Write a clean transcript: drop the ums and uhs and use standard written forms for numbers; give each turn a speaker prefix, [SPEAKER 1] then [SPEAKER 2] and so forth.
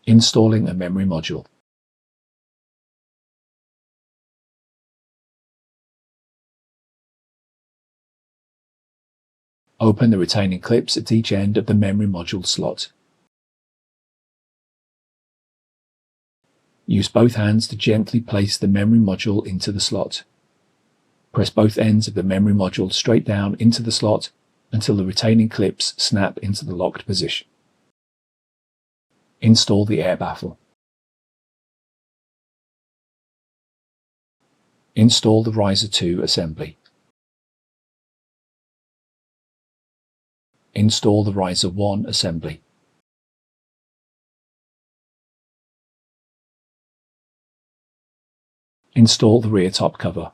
[SPEAKER 1] Installing a memory module. Open the retaining clips at each end of the memory module slot. Use both hands to gently place the memory module into the slot. Press both ends of the memory module straight down into the slot until the retaining clips snap into the locked position. Install the air baffle. Install the riser 2 assembly. Install the riser 1 assembly. Install the rear top cover.